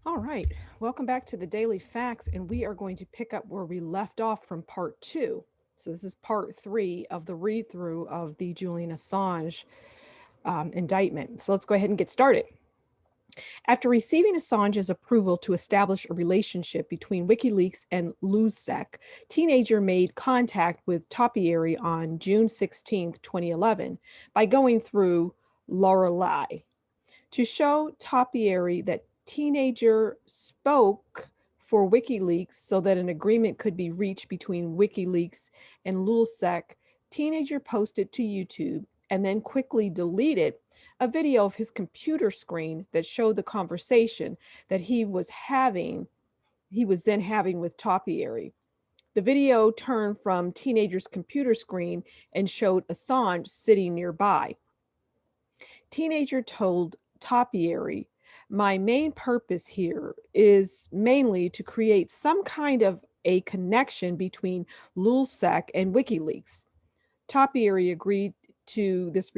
All right, welcome back to the Daily Facts, and we are going to pick up where we left off from part two. So, this is part three of the read through of the Julian Assange indictment. So, let's go ahead and get started. After receiving Assange's approval to establish a relationship between WikiLeaks and LuzSec, teenager made contact with Topiary on June 16th, 2011, by going through Lorelei. To show Topiary that teenager spoke for WikiLeaks so that an agreement could be reached between WikiLeaks and LulzSec, teenager posted to YouTube and then quickly deleted a video of his computer screen that showed the conversation that he was then having with Topiary. The video turned from teenager's computer screen and showed Assange sitting nearby. Teenager told Topiary, "My main purpose here is mainly to create some kind of a connection between LulzSec and WikiLeaks." Topiary agreed to this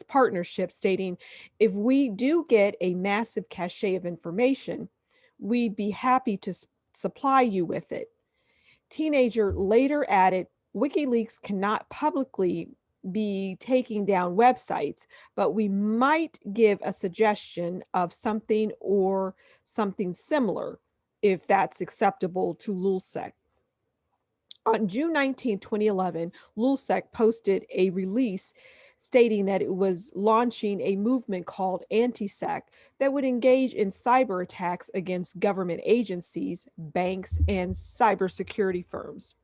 partnership, stating, "If we do get a massive cache of information, we'd be happy to supply you with it." Teenager later added, "WikiLeaks cannot publicly be taking down websites, but we might give a suggestion of something or something similar if that's acceptable to LulzSec." On June 19, 2011, LulzSec posted a release stating that it was launching a movement called AntiSec that would engage in cyber attacks against government agencies, banks, and cybersecurity firms.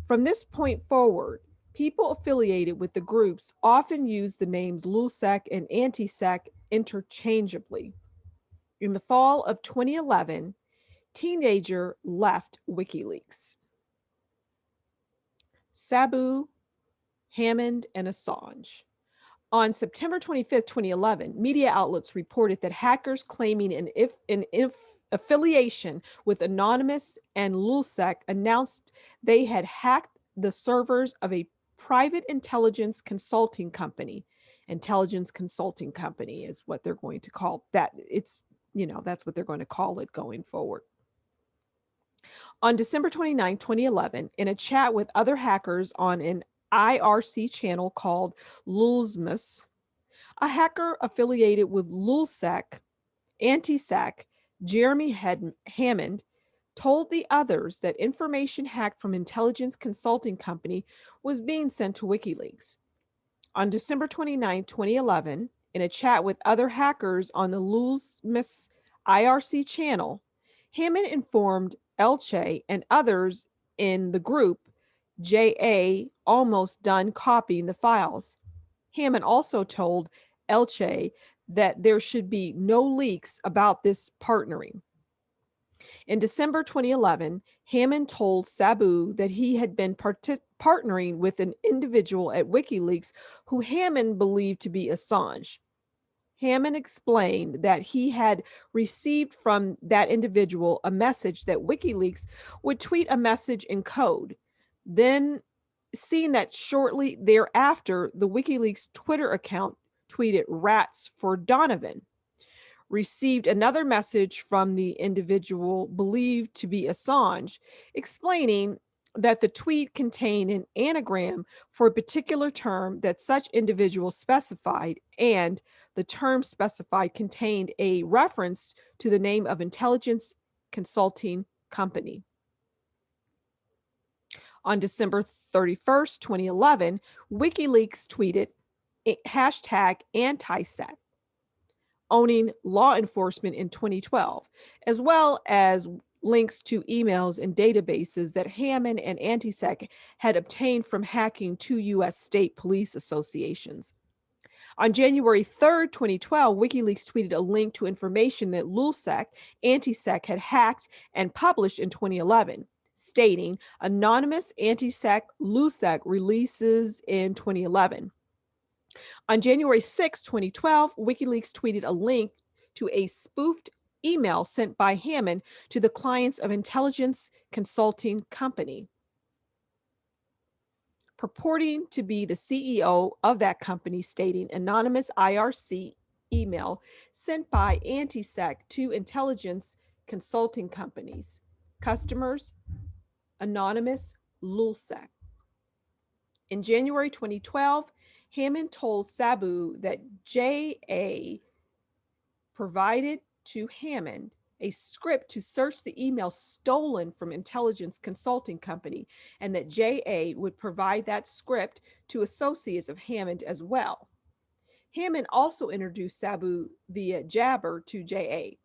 From this point forward, people affiliated with the groups often use the names LulzSec and AntiSec interchangeably. In the fall of 2011, teenager left WikiLeaks. Sabu, Hammond, and Assange. On September 25th, 2011, media outlets reported that hackers claiming an affiliation with Anonymous and LulzSec announced they had hacked the servers of a private intelligence consulting company. Intelligence consulting company is what they're going to call that. That's what they're going to call it going forward. On December 29, 2011, in a chat with other hackers on an IRC channel called Lulzmas, a hacker affiliated with LulzSec, AntiSec, Jeremy Hammond, told the others that information hacked from intelligence consulting company was being sent to WikiLeaks. On December 29, 2011, in a chat with other hackers on the Lulzmas IRC channel, Hammond informed Elche and others in the group, JA almost done copying the files. Hammond also told Elche that there should be no leaks about this partnering. In December 2011, Hammond told Sabu that he had been partnering with an individual at WikiLeaks who Hammond believed to be Assange. Hammond explained that he had received from that individual a message that WikiLeaks would tweet a message in code. Then, seeing that shortly thereafter, the WikiLeaks Twitter account tweeted "Rats for Donovan," received another message from the individual believed to be Assange, explaining that the tweet contained an anagram for a particular term that such individual specified, and the term specified contained a reference to the name of intelligence consulting company. On December 31st, 2011, WikiLeaks tweeted hashtag anti-sec, owning law enforcement in 2012, as well as links to emails and databases that Hammond and AntiSec had obtained from hacking two U.S. state police associations. On January 3rd, 2012, WikiLeaks tweeted a link to information that LulzSec, AntiSec had hacked and published in 2011, stating anonymous AntiSec LulzSec releases in 2011. On January 6, 2012, WikiLeaks tweeted a link to a spoofed email sent by Hammond to the clients of intelligence consulting company, purporting to be the CEO of that company, stating anonymous IRC email sent by Antisec to intelligence consulting companies. Customers, anonymous, Lulsec. In January 2012, Hammond told Sabu that JA provided to Hammond a script to search the email stolen from intelligence consulting company, and that JA would provide that script to associates of Hammond as well. Hammond also introduced Sabu via Jabber to JA.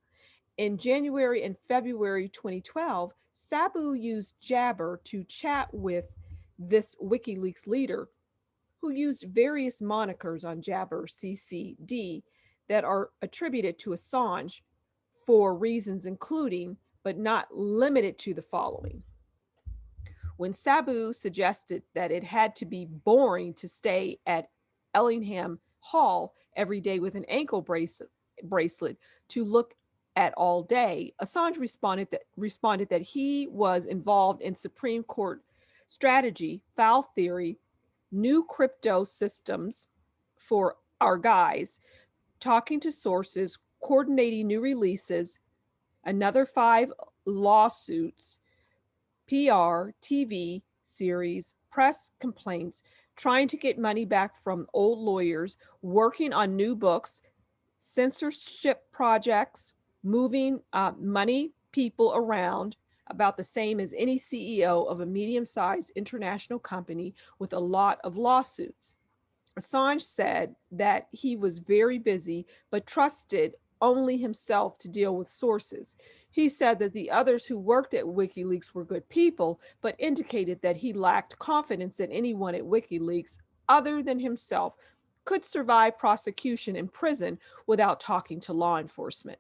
In January and February 2012, Sabu used Jabber to chat with this WikiLeaks leader, who used various monikers on Jabber CCD that are attributed to Assange for reasons including, but not limited to, the following. When Sabu suggested that it had to be boring to stay at Ellingham Hall every day with an ankle bracelet to look at all day, Assange responded that he was involved in Supreme Court strategy, foul theory, new crypto systems for our guys, talking to sources, coordinating new releases, another 5 lawsuits, PR, TV series, press complaints, trying to get money back from old lawyers, working on new books, censorship projects, moving money, people around, about the same as any CEO of a medium sized international company with a lot of lawsuits. Assange said that he was very busy, but trusted only himself to deal with sources. He said that the others who worked at WikiLeaks were good people, but indicated that he lacked confidence that anyone at WikiLeaks, other than himself, could survive prosecution in prison without talking to law enforcement.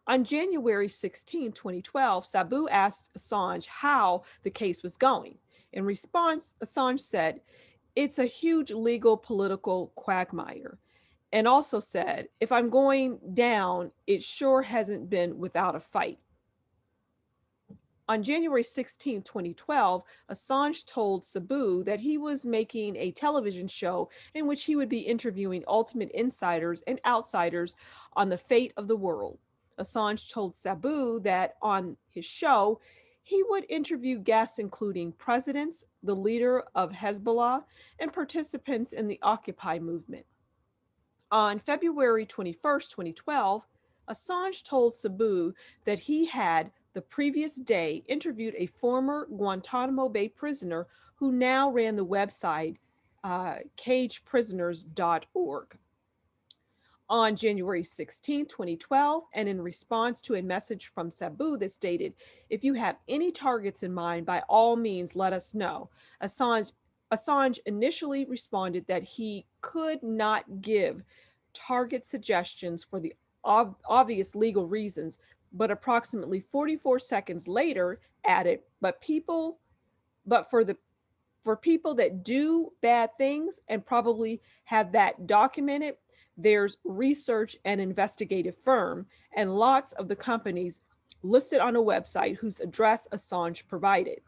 On January 16, 2012, Sabu asked Assange how the case was going. In response, Assange said, "It's a huge legal political quagmire," and also said, "If I'm going down, it sure hasn't been without a fight." On January 16, 2012, Assange told Sabu that he was making a television show in which he would be interviewing ultimate insiders and outsiders on the fate of the world. Assange told Sabu that on his show, he would interview guests including presidents, the leader of Hezbollah, and participants in the Occupy movement. On February 21st, 2012, Assange told Sabu that he had the previous day interviewed a former Guantanamo Bay prisoner who now ran the website cageprisoners.org. On January 16, 2012, and in response to a message from Sabu that stated, "If you have any targets in mind, by all means, let us know," Assange initially responded that he could not give target suggestions for the obvious legal reasons, but approximately 44 seconds later added, but for people that do bad things and probably have that documented, there's research and investigative firm and lots of the companies listed on a website whose address Assange provided.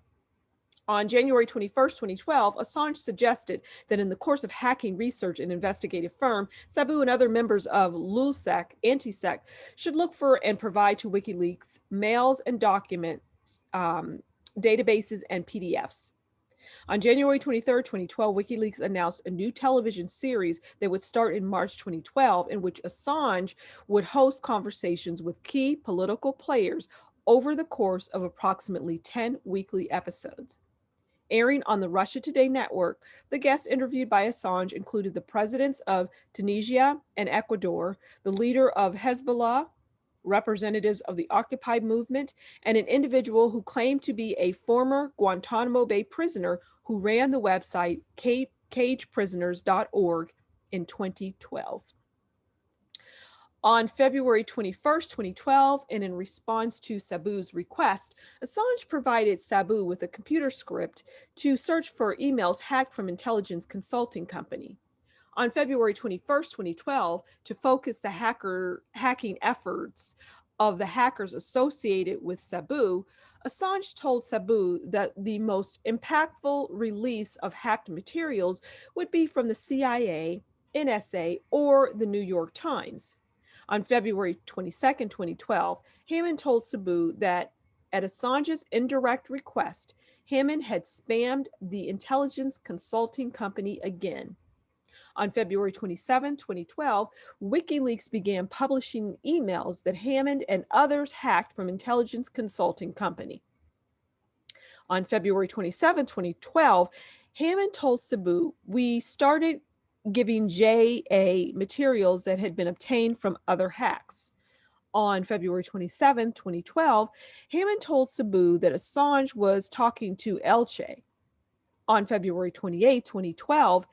On January 21st, 2012, Assange suggested that in the course of hacking research and investigative firm, Sabu and other members of Lulsec, Antisec, should look for and provide to WikiLeaks mails and documents, databases, and PDFs. On January 23rd, 2012, WikiLeaks announced a new television series that would start in March 2012, in which Assange would host conversations with key political players over the course of approximately 10 weekly episodes. Airing on the Russia Today network, the guests interviewed by Assange included the presidents of Tunisia and Ecuador, the leader of Hezbollah, representatives of the Occupy movement, and an individual who claimed to be a former Guantanamo Bay prisoner who ran the website cageprisoners.org in 2012. On February 21st, 2012, and in response to Sabu's request, Assange provided Sabu with a computer script to search for emails hacked from intelligence consulting company. On February 21st, 2012, to focus the hacking efforts of the hackers associated with Sabu, Assange told Sabu that the most impactful release of hacked materials would be from the CIA, NSA, or the New York Times. On February 22nd, 2012, Hammond told Cebu that at Assange's indirect request, Hammond had spammed the intelligence consulting company again. On February 27, 2012, WikiLeaks began publishing emails that Hammond and others hacked from intelligence consulting company. On February 27, 2012, Hammond told Cebu, "We started giving JA materials that had been obtained from other hacks." On February 27, 2012, Hammond told Cebu that Assange was talking to Elche. On February 28, 2012,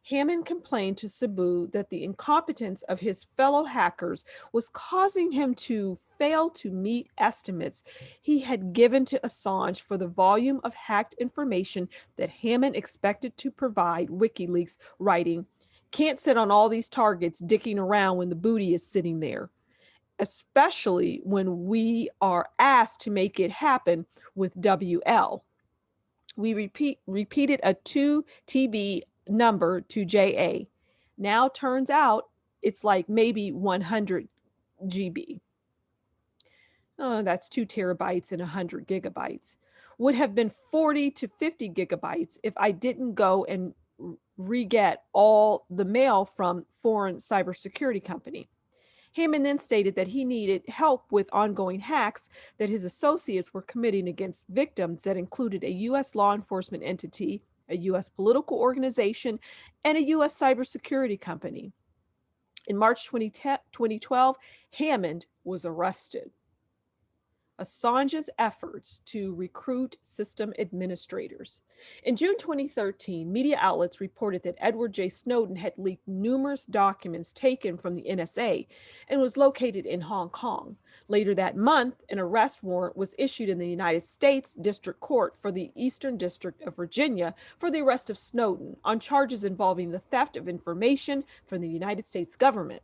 Hammond complained to Cebu that the incompetence of his fellow hackers was causing him to fail to meet estimates he had given to Assange for the volume of hacked information that Hammond expected to provide WikiLeaks, writing, "Can't sit on all these targets dicking around when the booty is sitting there, especially when we are asked to make it happen with WL." We repeated a 2 TB number to JA. Now turns out it's like maybe 100 GB. Oh, that's 2 terabytes and 100 gigabytes. Would have been 40 to 50 gigabytes if I didn't go and re-get all the mail from foreign cybersecurity company. Hammond then stated that he needed help with ongoing hacks that his associates were committing against victims that included a U.S. law enforcement entity, a U.S. political organization, and a U.S. cybersecurity company. In March 2012, Hammond was arrested. Assange's efforts to recruit system administrators. In June 2013, media outlets reported that Edward J. Snowden had leaked numerous documents taken from the NSA and was located in Hong Kong. Later that month, an arrest warrant was issued in the United States District Court for the Eastern District of Virginia for the arrest of Snowden on charges involving the theft of information from the United States government.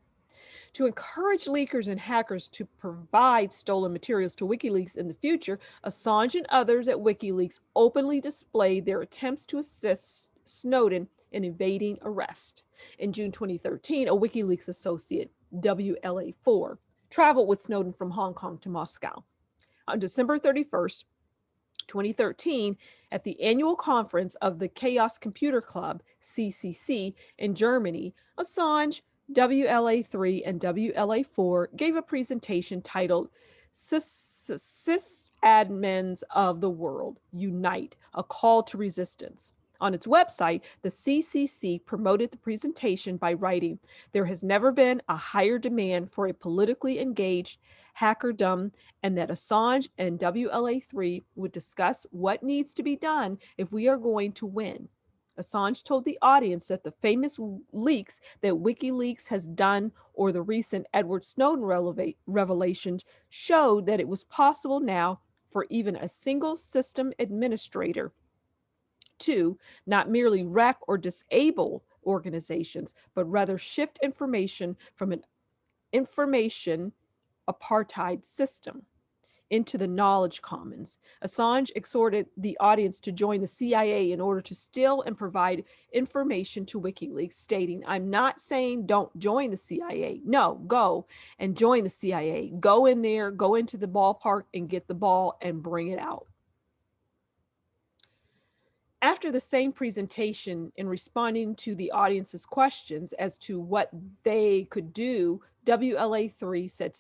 To encourage leakers and hackers to provide stolen materials to WikiLeaks in the future, Assange and others at WikiLeaks openly displayed their attempts to assist Snowden in evading arrest. In June 2013, a WikiLeaks associate, WLA4, traveled with Snowden from Hong Kong to Moscow. On December 31st, 2013, at the annual conference of the Chaos Computer Club, CCC, in Germany, Assange, WLA3, and WLA4 gave a presentation titled "Sysadmins of the World Unite, a Call to Resistance." On its website, the CCC promoted the presentation by writing, "There has never been a higher demand for a politically engaged hackerdom, and that Assange and WLA3 would discuss what needs to be done if we are going to win." Assange told the audience that the famous leaks that WikiLeaks has done or the recent Edward Snowden revelations showed that it was possible now for even a single system administrator to not merely wreck or disable organizations, but rather shift information from an information apartheid system into the knowledge commons. Assange exhorted the audience to join the CIA in order to steal and provide information to WikiLeaks, stating, "I'm not saying don't join the CIA. No, go and join the CIA. Go in there, go into the ballpark and get the ball and bring it out." After the same presentation, in responding to the audience's questions as to what they could do, WLA3 said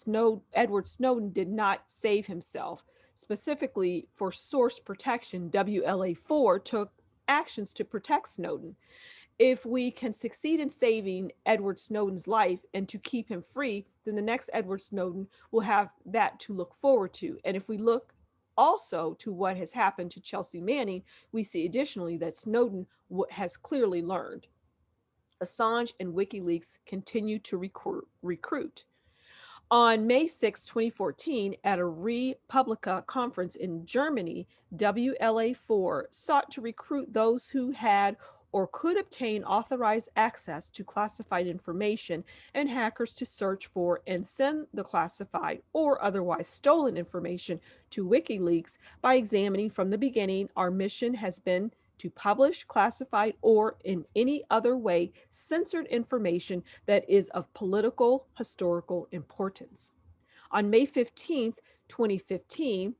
Edward Snowden did not save himself. Specifically, for source protection, WLA4 took actions to protect Snowden. If we can succeed in saving Edward Snowden's life and to keep him free, then the next Edward Snowden will have that to look forward to. And if we look also to what has happened to Chelsea Manning, we see additionally that Snowden has clearly learned. Assange and WikiLeaks continue to recruit. On May 6, 2014, at a Republica conference in Germany, WLA4 sought to recruit those who had or could obtain authorized access to classified information and hackers to search for and send the classified or otherwise stolen information to WikiLeaks by examining from the beginning. Our mission has been to publish classified or in any other way censored information that is of political historical importance. On May 15th, 2015,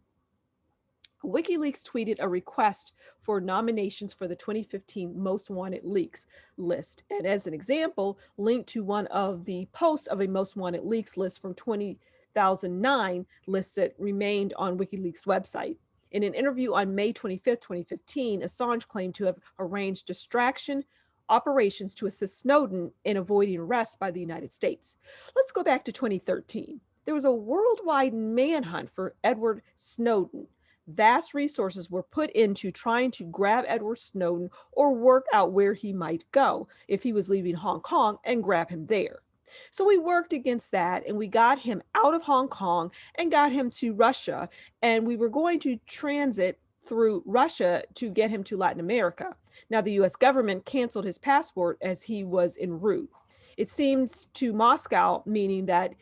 WikiLeaks tweeted a request for nominations for the 2015 Most Wanted Leaks list. And as an example, linked to one of the posts of a Most Wanted Leaks list from 2009 list that remained on WikiLeaks' website. In an interview on May 25th, 2015, Assange claimed to have arranged distraction operations to assist Snowden in avoiding arrest by the United States. Let's go back to 2013. There was a worldwide manhunt for Edward Snowden. Vast resources were put into trying to grab Edward Snowden or work out where he might go if he was leaving Hong Kong and grab him there. So we worked against that and we got him out of Hong Kong and got him to Russia. And we were going to transit through Russia to get him to Latin America. Now, the US government canceled his passport as he was en route. It seems to Moscow, meaning that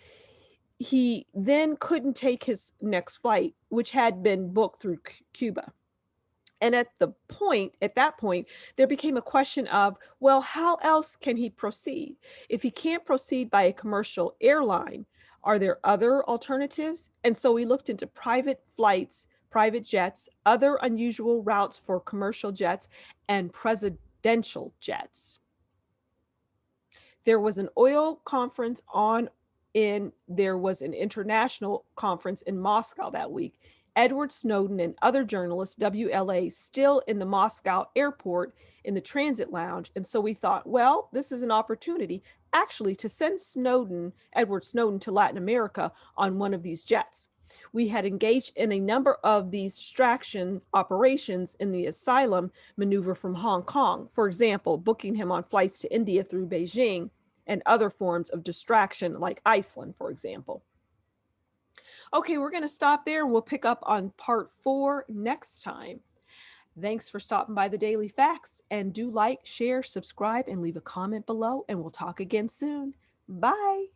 he then couldn't take his next flight, which had been booked through Cuba. And at that point, there became a question of, well, how else can he proceed? If he can't proceed by a commercial airline, are there other alternatives? And so we looked into private flights, private jets, other unusual routes for commercial jets, and presidential jets. There was an oil conference there was an international conference in Moscow that week. Edward Snowden and other journalists, WLA, still in the Moscow airport in the transit lounge. And so we thought, well, this is an opportunity actually to send Edward Snowden, to Latin America on one of these jets. We had engaged in a number of these distraction operations in the asylum maneuver from Hong Kong. For example, booking him on flights to India through Beijing, and other forms of distraction like Iceland, for example. Okay, we're going to stop there and we'll pick up on part 4 next time. Thanks for stopping by the Daily Facts, and do like, share, subscribe, and leave a comment below, and we'll talk again soon. Bye.